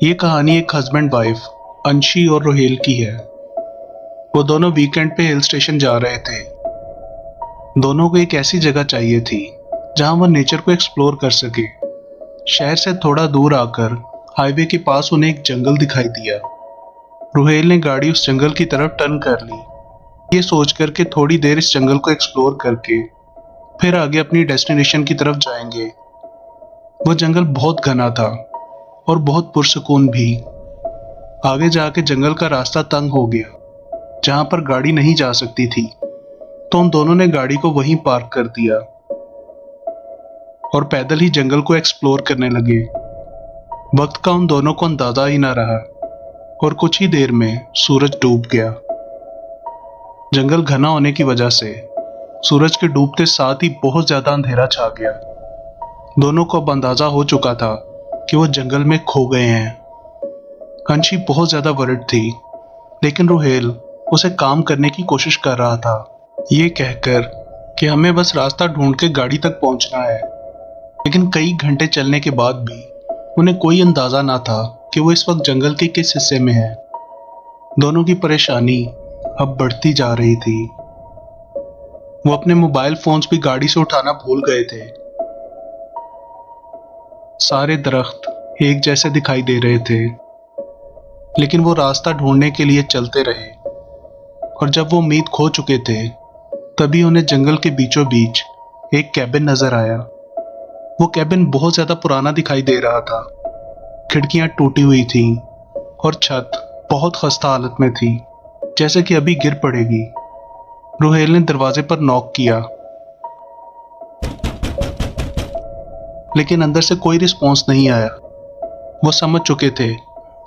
ये कहानी एक हस्बैंड वाइफ अंशी और रोहेल की है। वो दोनों वीकेंड पे हिल स्टेशन जा रहे थे। दोनों को एक ऐसी जगह चाहिए थी जहां वो नेचर को एक्सप्लोर कर सके। शहर से थोड़ा दूर आकर हाईवे के पास उन्हें एक जंगल दिखाई दिया। रोहेल ने गाड़ी उस जंगल की तरफ टर्न कर ली, ये सोचकर कि थोड़ी देर इस जंगल को एक्सप्लोर करके फिर आगे अपनी डेस्टिनेशन की तरफ जाएंगे। वो जंगल बहुत घना था और बहुत पुरसुकून भी। आगे जाके जंगल का रास्ता तंग हो गया, जहां पर गाड़ी नहीं जा सकती थी, तो उन दोनों ने गाड़ी को वहीं पार्क कर दिया और पैदल ही जंगल को एक्सप्लोर करने लगे। वक्त का उन दोनों को अंदाजा ही ना रहा और कुछ ही देर में सूरज डूब गया। जंगल घना होने की वजह से सूरज के डूबते साथ ही बहुत ज्यादा अंधेरा छा गया। दोनों को अब अंदाजा हो चुका था कि वो जंगल में खो गए हैं। अंशी बहुत ज्यादा वरिड थी, लेकिन रोहेल उसे काम करने की कोशिश कर रहा था, ये कहकर कि हमें बस रास्ता ढूंढ के गाड़ी तक पहुंचना है। लेकिन कई घंटे चलने के बाद भी उन्हें कोई अंदाजा ना था कि वो इस वक्त जंगल के किस हिस्से में है। दोनों की परेशानी अब बढ़ती जा रही थी। वो अपने मोबाइल फोन्स भी गाड़ी से उठाना भूल गए थे। सारे दरख्त एक जैसे दिखाई दे रहे थे, लेकिन वो रास्ता ढूंढने के लिए चलते रहे। और जब वो उम्मीद खो चुके थे, तभी उन्हें जंगल के बीचों बीच एक कैबिन नजर आया। वो कैबिन बहुत ज्यादा पुराना दिखाई दे रहा था। खिड़कियां टूटी हुई थीं और छत बहुत खस्ता हालत में थी, जैसे कि अभी गिर पड़ेगी। रोहेल ने दरवाजे पर नॉक किया, लेकिन अंदर से कोई रिस्पॉन्स नहीं आया। वो समझ चुके थे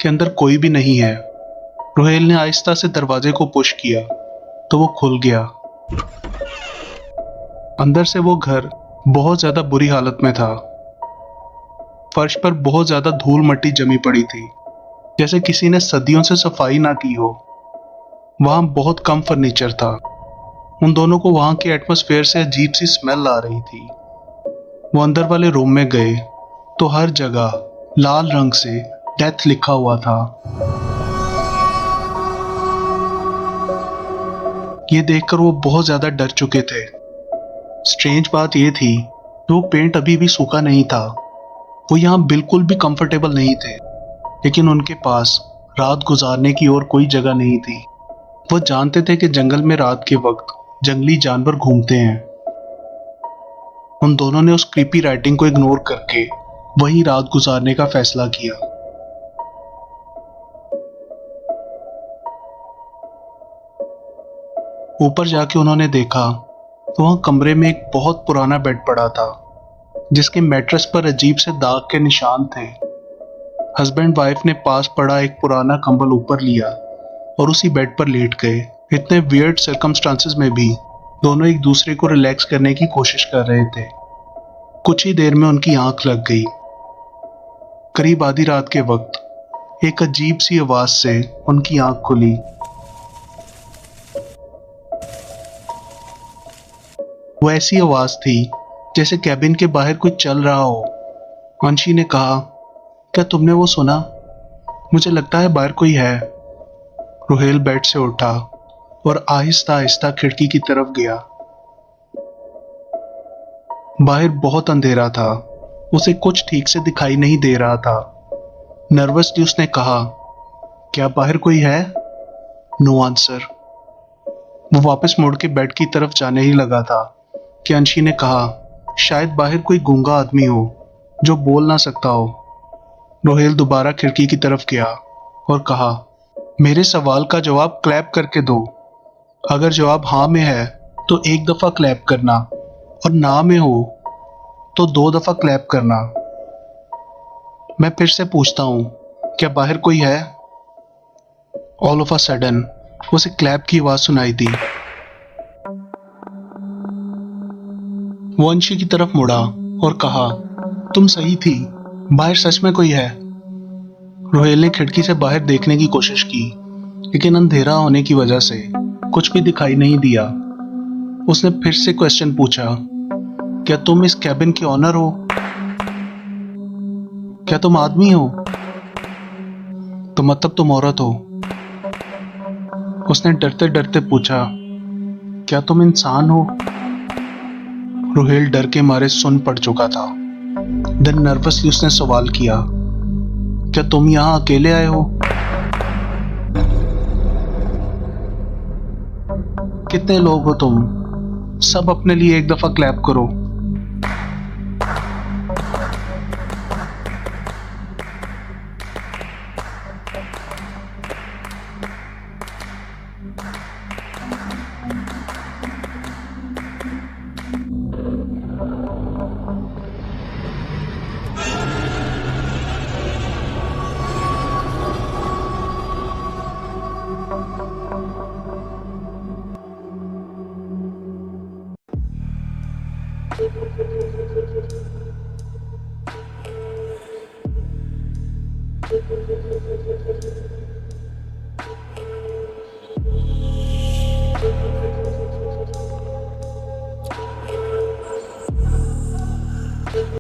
कि अंदर कोई भी नहीं है। रोहेल ने आहिस्ता से दरवाजे को पुश किया तो वो खुल गया। अंदर से वो घर बहुत ज्यादा बुरी हालत में था। फर्श पर बहुत ज्यादा धूल मट्टी जमी पड़ी थी, जैसे किसी ने सदियों से सफाई ना की हो। वहां बहुत कम फर्नीचर था। उन दोनों को वहां के एटमॉस्फेयर से अजीब सी स्मेल आ रही थी। वो अंदर वाले रूम में गए तो हर जगह लाल रंग से डेथ लिखा हुआ था। ये देखकर वो बहुत ज्यादा डर चुके थे। स्ट्रेंज बात ये थी कि वो पेंट अभी भी सूखा नहीं था। वो यहाँ बिल्कुल भी कंफर्टेबल नहीं थे, लेकिन उनके पास रात गुजारने की और कोई जगह नहीं थी। वो जानते थे कि जंगल में रात के वक्त जंगली जानवर घूमते हैं। उन दोनों ने उस क्रीपी राइटिंग को इग्नोर करके वहीं रात गुजारने का फैसला किया। ऊपर जाके उन्होंने देखा तो वहां कमरे में एक बहुत पुराना बेड पड़ा था, जिसके मैट्रेस पर अजीब से दाग के निशान थे। हस्बैंड वाइफ ने पास पड़ा एक पुराना कंबल ऊपर लिया और उसी बेड पर लेट गए। इतने वियर्ड सर्कमस्टांसेस में भी दोनों एक दूसरे को रिलैक्स करने की कोशिश कर रहे थे। कुछ ही देर में उनकी आंख लग गई। करीब आधी रात के वक्त एक अजीब सी आवाज से उनकी आंख खुली। वो ऐसी आवाज थी जैसे कैबिन के बाहर कोई चल रहा हो। अंशी ने कहा, क्या तुमने वो सुना? मुझे लगता है बाहर कोई है। रोहेल बेड से उठा और आहिस्ता आहिस्ता खिड़की की तरफ गया। बाहर बहुत अंधेरा था, उसे कुछ ठीक से दिखाई नहीं दे रहा था। नर्वसली उसने कहा, क्या बाहर कोई है? No answer. वो वापस मुड़ के बेड की तरफ जाने ही लगा था कि अंशी ने कहा, शायद बाहर कोई गूंगा आदमी हो जो बोल ना सकता हो। रोहेल दोबारा खिड़की की तरफ गया और कहा, मेरे सवाल का जवाब क्लैप करके दो। अगर जवाब हाँ में है तो एक दफा क्लैप करना, और ना में हो तो 2 दफा क्लैप करना। मैं फिर से पूछता हूं, क्या बाहर कोई है? ऑल ऑफ अ सडन उसे क्लैप की आवाज सुनाई दी। वो अंशी की तरफ मुड़ा और कहा, तुम सही थी, बाहर सच में कोई है। रोहेल ने खिड़की से बाहर देखने की कोशिश की, लेकिन अंधेरा होने की वजह से कुछ भी दिखाई नहीं दिया। उसने फिर से क्वेश्चन पूछा, क्या तुम इस कैबिन के ऑनर हो? क्या तुम आदमी हो? मतलब तुम औरत हो? उसने डरते डरते पूछा। क्या तुम इंसान हो? रोहेल डर के मारे सुन पड़ चुका था। देन नर्वसली उसने सवाल किया, क्या तुम यहाँ अकेले आए हो? कितने लोग हो तुम? सब अपने लिए एक दफा क्लैप करो।